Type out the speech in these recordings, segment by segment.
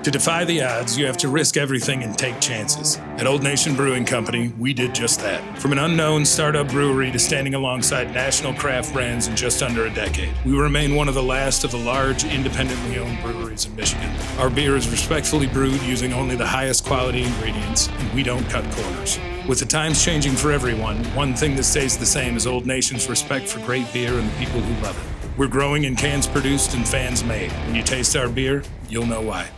To defy the odds, you have to risk everything and take chances. At Old Nation Brewing Company, we did just that. From an unknown startup brewery to standing alongside national craft brands in just under a decade, we remain one of the last of the large, independently owned breweries in Michigan. Our beer is respectfully brewed using only the highest quality ingredients, and we don't cut corners. With the times changing for everyone, one thing that stays the same is Old Nation's respect for great beer and the people who love it. We're growing in cans produced and fans made. When you taste our beer, you'll know why.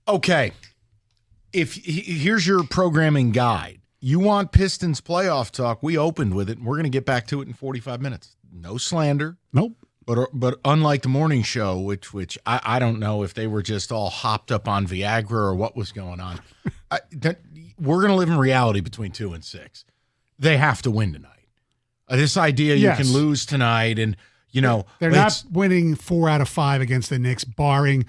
Okay, here's your programming guide. You want Pistons playoff talk? We opened with it, and we're going to get back to it in 45 minutes. No slander. Nope. But unlike the morning show, which I don't know if they were just all hopped up on Viagra or what was going on, we're going to live in reality between 2 and 6. They have to win tonight. This idea you can lose tonight, and they're not winning 4 out of 5 against the Knicks, barring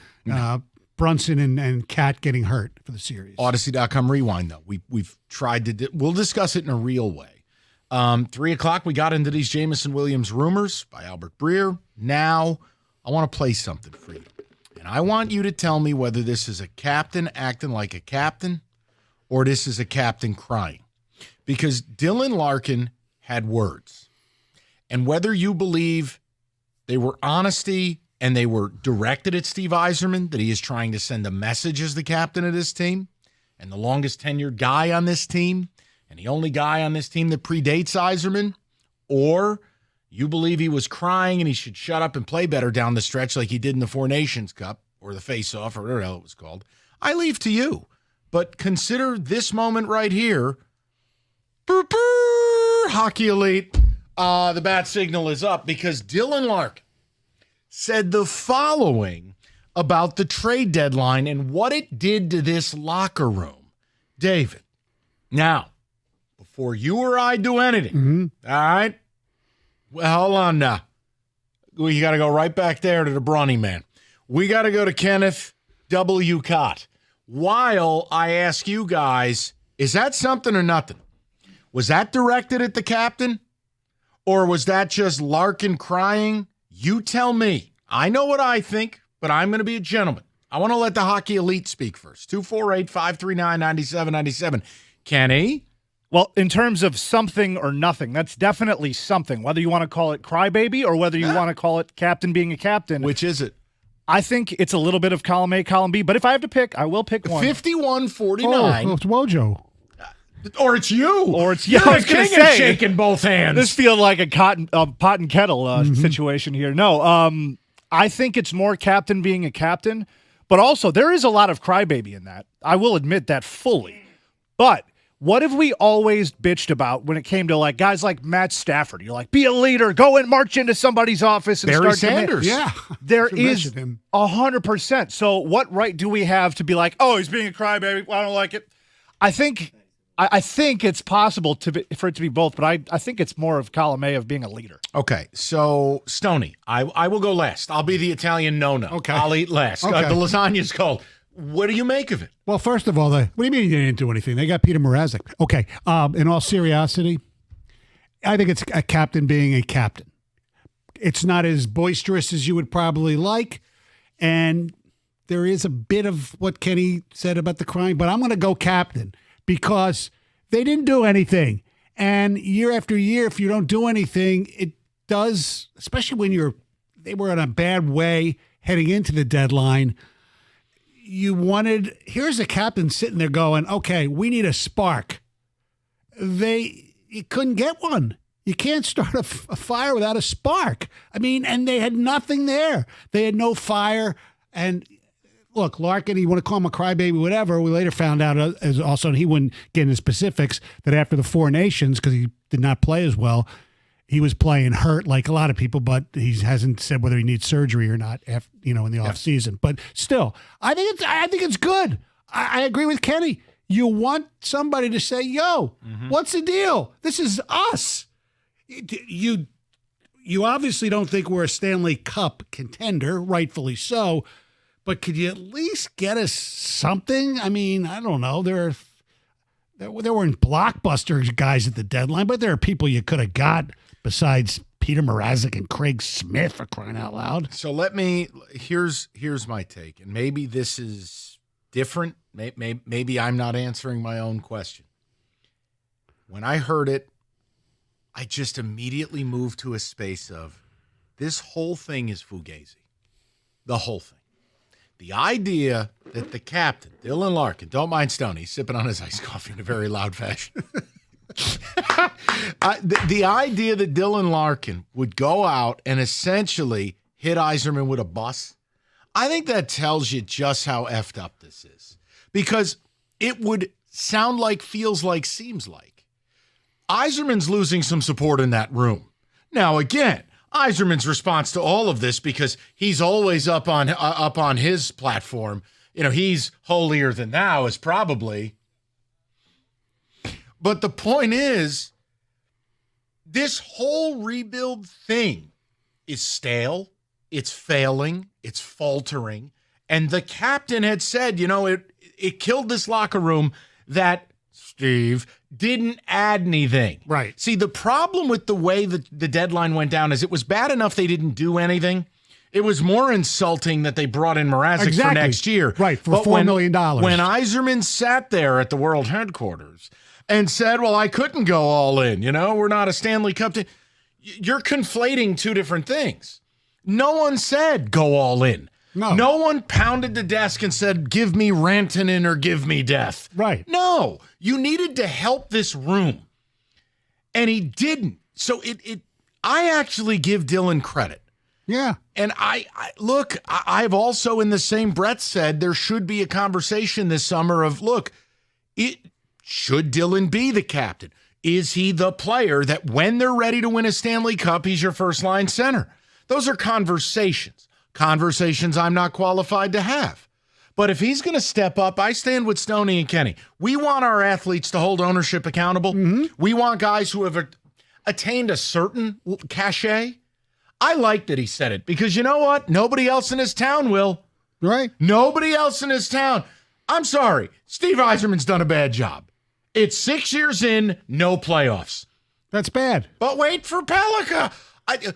Brunson and Cat getting hurt for the series. Odyssey.com rewind, though. We've tried to we'll discuss it in a real way. 3 o'clock, we got into these Jamison Williams rumors by Albert Breer. Now, I want to play something for you. And I want you to tell me whether this is a captain acting like a captain or this is a captain crying. Because Dylan Larkin had words. And whether you believe they were honesty and they were directed at Steve Yzerman, that he is trying to send a message as the captain of this team and the longest tenured guy on this team and the only guy on this team that predates Yzerman, or you believe he was crying and he should shut up and play better down the stretch like he did in the Four Nations Cup or the face-off or whatever the hell it was called, I leave to you. But consider this moment right here. Hockey Elite. The bat signal is up because Dylan Larkin said the following about the trade deadline and what it did to this locker room. David, now, before you or I do anything, all right? Well, hold on now. We got to go right back there to the Bronny man. We got to go to Kenneth W. Cott. While I ask you guys, is that something or nothing? Was that directed at the captain? Or was that just Larkin crying? You tell me. I know what I think, but I'm going to be a gentleman. I want to let the Hockey Elite speak first. 248-539-9797. Kenny? Well, in terms of something or nothing, that's definitely something. Whether you want to call it crybaby or whether you want to call it captain being a captain. Which is it? I think it's a little bit of column A, column B. But if I have to pick, I will pick one. 51-49. Oh, it's Wojo. Or it's you. Or it's you. You're the king of shaking both hands. This feels like a pot and kettle situation here. No, I think it's more captain being a captain. But also, there is a lot of crybaby in that. I will admit that fully. But what have we always bitched about when it came to like guys like Matt Stafford? You're like, be a leader, go and march into somebody's office and Barry start Sanders. Yeah. There is 100%. So what right do we have to be like, oh, he's being a crybaby, I don't like it? I think it's possible for it to be both, but I think it's more of column A of being a leader. Okay, so Stoney, I will go last. I'll be the Italian no-no. Okay. I'll eat last. Okay. The lasagna's cold. What do you make of it? Well, first of all, what do you mean they didn't do anything? They got Peter Mrazek. Okay, in all seriously, I think it's a captain being a captain. It's not as boisterous as you would probably like, and there is a bit of what Kenny said about the crying, but I'm going to go captain because they didn't do anything. And year after year, if you don't do anything, it does, especially when they were in a bad way heading into the deadline. Here's a captain sitting there going, okay, we need a spark. You couldn't get one. You can't start a fire without a spark. I mean, and they had nothing there. They had no fire. And look, Larkin, you want to call him a crybaby, whatever. We later found out, as also, and he wouldn't get into specifics, that after the Four Nations, because he did not play as well, he was playing hurt like a lot of people, but he hasn't said whether he needs surgery or not, in the off season. But still, I think it's good. I agree with Kenny. You want somebody to say, "Yo, what's the deal? This is us." You obviously don't think we're a Stanley Cup contender, rightfully so. But could you at least get us something? I mean, I don't know. There weren't blockbuster guys at the deadline, but there are people you could have got besides Peter Mrazek and Craig Smith, for crying out loud. So here's my take, and maybe this is different. Maybe I'm not answering my own question. When I heard it, I just immediately moved to a space of this whole thing is fugazi. The whole thing. The idea that the captain, Dylan Larkin, don't mind Stoney, he's sipping on his iced coffee in a very loud fashion. The idea that Dylan Larkin would go out and essentially hit Yzerman with a bus, I think that tells you just how effed up this is. Because it would sound like, feels like, seems like. Yzerman's losing some support in that room. Now, again, Yzerman's response to all of this, because he's always up on his platform, he's holier than thou, is probably. But the point is, this whole rebuild thing is stale, it's failing, it's faltering, and the captain had said, it killed this locker room that, Steve, didn't add anything. Right. See, the problem with the way the deadline went down is it was bad enough they didn't do anything. It was more insulting that they brought in Mrazek for next year. Right, for $4 million. When Yzerman sat there at the world headquarters and said, well, I couldn't go all in. We're not a Stanley Cup team. You're conflating two different things. No one said go all in. No one pounded the desk and said, give me Rantanen or give me death. Right. No, you needed to help this room. And he didn't. So I actually give Dylan credit. Yeah. And I've also in the same breath said there should be a conversation this summer of, should Dylan be the captain? Is he the player that when they're ready to win a Stanley Cup, he's your first line center? Those are conversations I'm not qualified to have. But if he's going to step up, I stand with Stoney and Kenny. We want our athletes to hold ownership accountable. Mm-hmm. We want guys who have attained a certain cachet. I like that he said it because you know what? Nobody else in his town will. Right. Nobody else in his town. I'm sorry. Steve Yzerman's done a bad job. It's 6 years in, no playoffs. That's bad. But wait for Pellica.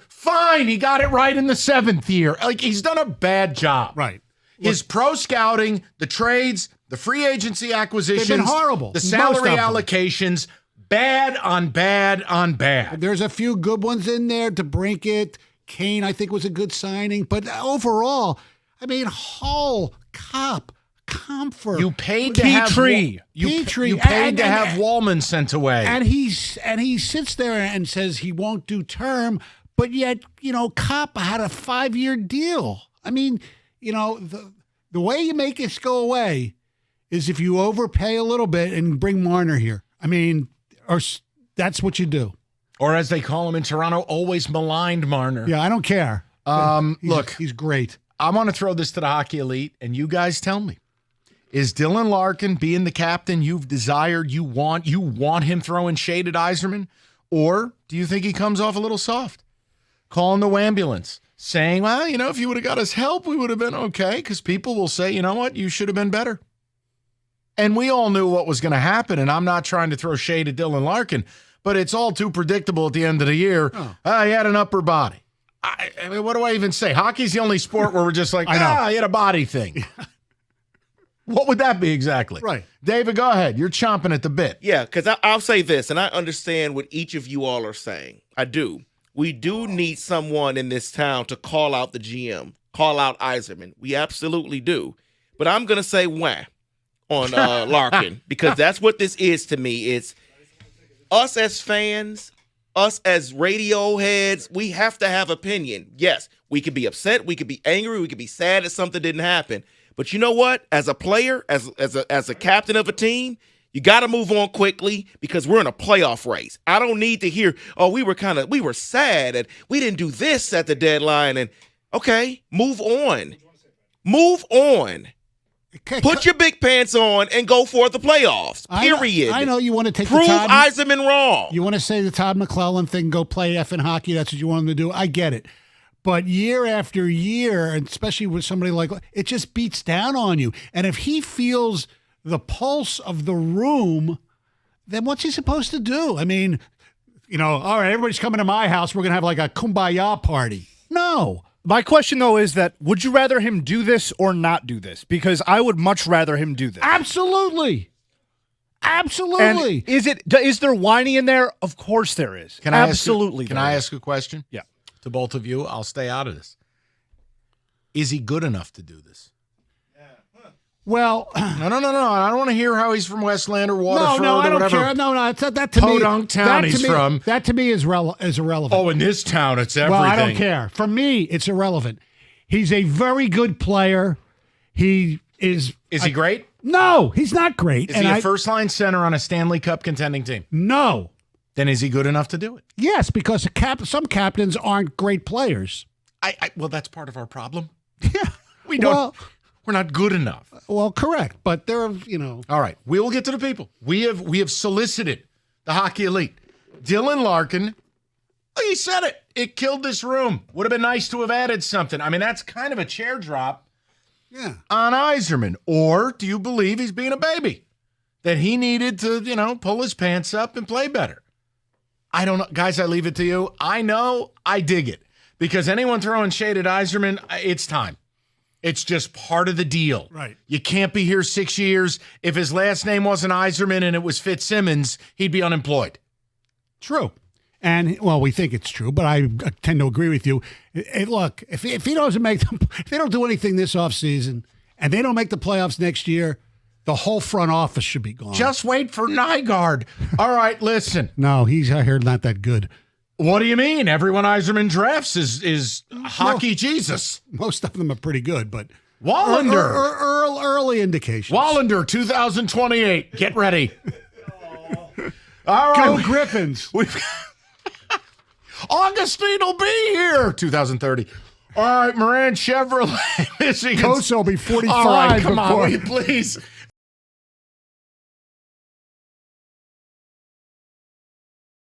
Fine, he got it right in the 7th year. He's done a bad job. Right. His pro scouting, the trades, the free agency acquisitions. They've been horrible. The salary allocations, bad on bad on bad. There's a few good ones in there to brink it. Kane, I think, was a good signing. But overall, Hull, Cup, Comfort. You paid to have Petrie. You paid to have Wallman sent away. And he sits there and says he won't do term. But yet, Kopp had a 5-year deal. The way you make this go away is if you overpay a little bit and bring Marner here. Or that's what you do. Or as they call him in Toronto, always maligned Marner. Yeah, I don't care. Look, he's great. I want to throw this to the Hockey Elite, and you guys tell me. Is Dylan Larkin being the captain you've desired, you want him throwing shade at Yzerman? Or do you think he comes off a little soft? Calling the ambulance, saying, well, if you would have got us help, we would have been okay, because people will say, you know what, you should have been better. And we all knew what was going to happen, and I'm not trying to throw shade at Dylan Larkin, but it's all too predictable at the end of the year. He had an upper body. What do I even say? Hockey's the only sport where we're just like, he had a body thing. What would that be exactly? Right. David, go ahead. You're chomping at the bit. Yeah, because I'll say this, and I understand what each of you all are saying. I do. We do need someone in this town to call out the GM, call out Yzerman. We absolutely do. But I'm going to say wah on Larkin because that's what this is to me. It's us as fans, us as radio heads, we have to have opinion. Yes, we could be upset, we could be angry, we could be sad that something didn't happen. But you know what? As a player, as a captain of a team, you got to move on quickly because we're in a playoff race. I don't need to hear, we were sad and we didn't do this at the deadline. And okay, move on. Move on. Put your big pants on and go for the playoffs. Period. I know you want to take prove the Todd Yzerman wrong. You want to say the Todd McClellan thing, go play effing hockey. That's what you want him to do. I get it. But year after year, and especially with somebody like, it just beats down on you. And if he feels the pulse of the room, then what's he supposed to do? all right, everybody's coming to my house. We're going to have like a kumbaya party. No. My question, though, is that would you rather him do this or not do this? Because I would much rather him do this. Absolutely. Absolutely. And is there whining in there? Of course there is. Absolutely. Can I ask a question? Yeah. To both of you, I'll stay out of this. Is he good enough to do this? Well, No. I don't want to hear how he's from Westland or Waterford no, or I don't whatever. care. No, that to me, Podunk town he's from. That to me is irrelevant. Oh, in this town, it's everything. Well, I don't care. For me, it's irrelevant. He's a very good player. He is. Is he great? No, he's not great. Is he a first-line center on a Stanley Cup contending team? No. Then is he good enough to do it? Yes, because some captains aren't great players. Well, that's part of our problem. Yeah. We don't. We're not good enough. Well, correct, but there are, All right, we will get to the people. We have solicited the hockey elite. Dylan Larkin, he said it. It killed this room. Would have been nice to have added something. I mean, that's kind of a chair drop on Yzerman. Or do you believe he's being a baby? That he needed to, pull his pants up and play better? I don't know. Guys, I leave it to you. I know. I dig it. Because anyone throwing shade at Yzerman, it's time. It's just part of the deal. Right. You can't be here 6 years. If his last name wasn't Yzerman and it was Fitzsimmons, he'd be unemployed. True. And, well, we think it's true, but I tend to agree with you. Look, if he doesn't make them, if they don't do anything this offseason and they don't make the playoffs next year, the whole front office should be gone. Just wait for Nygaard. All right, listen. No, he's, I heard, not that good. What do you mean? Everyone Yzerman drafts is hockey Jesus. Most of them are pretty good, but Wallander. Early indications. Wallander, 2028. Get ready. All right. Go Griffins. Augustine will be here. 2030. All right, Moran Chevrolet, Michigan. Koso will be 45. All right, come on, please.